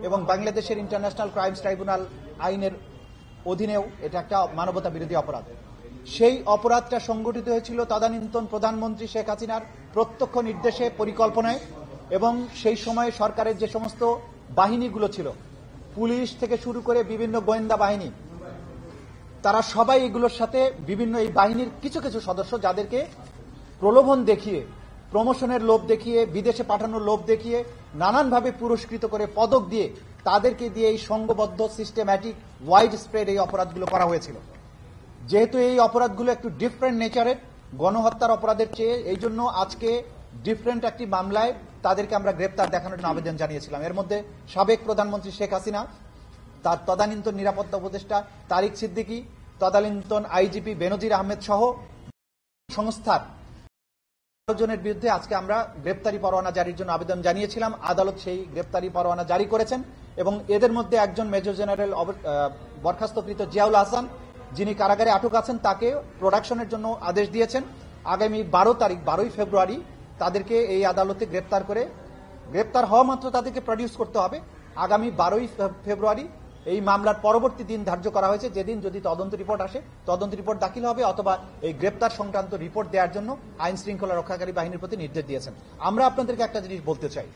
এবং বাংলাদেশের international crimes tribunal আইনের অধীনেও এটা একটা মানবতা বিরোধী অপরাধ। সেই অপরাধটা সংগঠিত হয়েছিল তদানীন্তন প্রধানমন্ত্রী শেখ হাসিনার প্রত্যক্ষ নির্দেশে, পরিকল্পনায়, এবং সেই সময়ে সরকারের যে সমস্ত বাহিনীগুলো ছিল, পুলিশ থেকে শুরু করে বিভিন্ন গোয়েন্দা বাহিনী, তারা সবাই এগুলোর সাথে বিভিন্ন এই বাহিনীর কিছু কিছু সদস্য যাদেরকে প্রলোভন দেখিয়ে, প্রমোশনের লোভ দেখিয়ে, বিদেশে পাঠানোর লোভ দেখিয়ে, নানানভাবে পুরস্কৃত করে পদক দিয়ে তাদেরকে দিয়ে এই সংঘবদ্ধ সিস্টেম্যাটিক ওয়াইড স্প্রেড এই অপরাধগুলো করা হয়েছিল। যেহেতু এই অপরাধগুলো একটু ডিফারেন্ট নেচারের, গণহত্যার অপরাধের চেয়ে, এই জন্য আজকে ডিফারেন্ট একটি মামলায় তাদেরকে আমরা গ্রেপ্তার দেখানোর জন্য আবেদন জানিয়েছিলাম। এর মধ্যে সাবেক প্রধানমন্ত্রী শেখ হাসিনা, তার তদানীন্তন নিরাপত্তা উপদেষ্টা তারিক সিদ্দিকী, তদানীন্তন আইজিপি বেনজির আহমেদ সহ সংস্থার জনের বিরুদ্ধে আজকে আমরা গ্রেপ্তারি পরোয়ানা জারির জন্য আবেদন জানিয়েছিলাম। আদালত সেই গ্রেপ্তারি পরোয়ানা জারি করেছেন এবং এদের মধ্যে একজন মেজর জেনারেল বরখাস্তকৃত জিয়াউল হাসান, যিনি কারাগারে আটক আছেন, তাকে প্রোডাকশনের জন্য আদেশ দিয়েছেন। আগামী 12 ফেব্রুয়ারি তাদেরকে এই আদালতে গ্রেপ্তার হওয়া মাত্র তাদেরকে প্রডিউস করতে হবে। আগামী 12 ফেব্রুয়ারি এই মামলার পরবর্তী দিন ধার্য করা হয়েছে, যেদিন যদি তদন্ত রিপোর্ট আসে, তদন্ত রিপোর্ট দাখিল হবে, অথবা এই গ্রেপ্তার সংক্রান্ত রিপোর্ট দেওয়ার জন্য আইন শৃঙ্খলা রক্ষাকারী বাহিনীর প্রতি নির্দেশ দিয়েছেন। আমরা আপনাদেরকে একটা জিনিস বলতে চাই,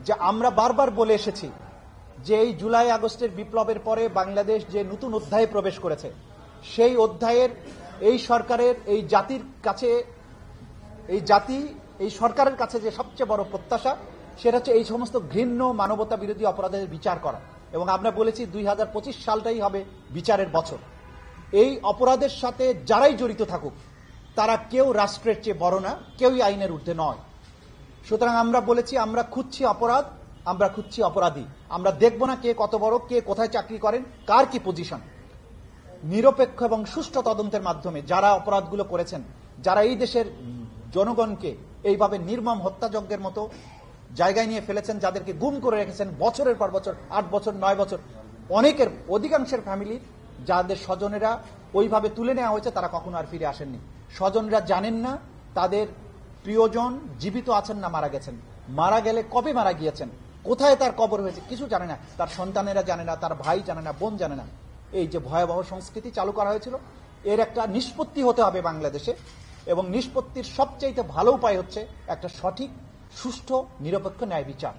যে আমরা বারবার বলে এসেছি যে এই জুলাই আগস্টের বিপ্লবের পরে বাংলাদেশ যে নতুন অধ্যায়ে প্রবেশ করেছে, সেই অধ্যায়ের এই সরকারের, এই জাতির কাছে, এই সরকারের কাছে যে সবচেয়ে বড় প্রত্যাশা, সেটা হচ্ছে এই সমস্ত ঘৃণ্য মানবতা বিরোধী অপরাধের বিচার করা। এবং আমরা বলেছি 2025 সালটাই হবে বিচারের বছর। এই অপরাধের সাথে যারাই জড়িত থাকুক, তারা কেউ রাষ্ট্রের চেয়ে বড় না, কেউই আইনের ঊর্ধ্বে নয়। সুতরাং আমরা বলেছি, আমরা খুঁজছি অপরাধ, আমরা খুঁজছি অপরাধী। আমরা দেখব না কে কত বড়, কে কোথায় চাকরি করেন, কার কি পজিশন। নিরপেক্ষ এবং সুষ্ঠু তদন্তের মাধ্যমে যারা অপরাধগুলো করেছেন, যারা এই দেশের জনগণকে এইভাবে নির্মম হত্যাযজ্ঞের মতো জায়গায় নিয়ে ফেলেছেন, যাদেরকে গুম করে রেখেছেন বছরের পর বছর, 8 বছর 9 বছর, অধিকাংশের ফ্যামিলি যাদের স্বজনেরা ওইভাবে তুলে নেওয়া হয়েছে, তারা কখনো আর ফিরে আসেননি। স্বজনরা জানেন না তাদের প্রিয়জন জীবিত আছেন না মারা গেছেন, মারা গেলে কবে মারা গিয়েছেন, কোথায় তার কবর হয়েছে, কিছু জানে না। তার সন্তানেরা জানে না, তার ভাই জানে না, বোন জানে না। এই যে ভয়াবহ সংস্কৃতি চালু করা হয়েছিল, এর একটা নিষ্পত্তি হতে হবে বাংলাদেশে। এবং নিষ্পত্তির সবচাইতে ভালো উপায় হচ্ছে একটা সঠিক, সুষ্ঠু, নিরপেক্ষ ন্যায় বিচার।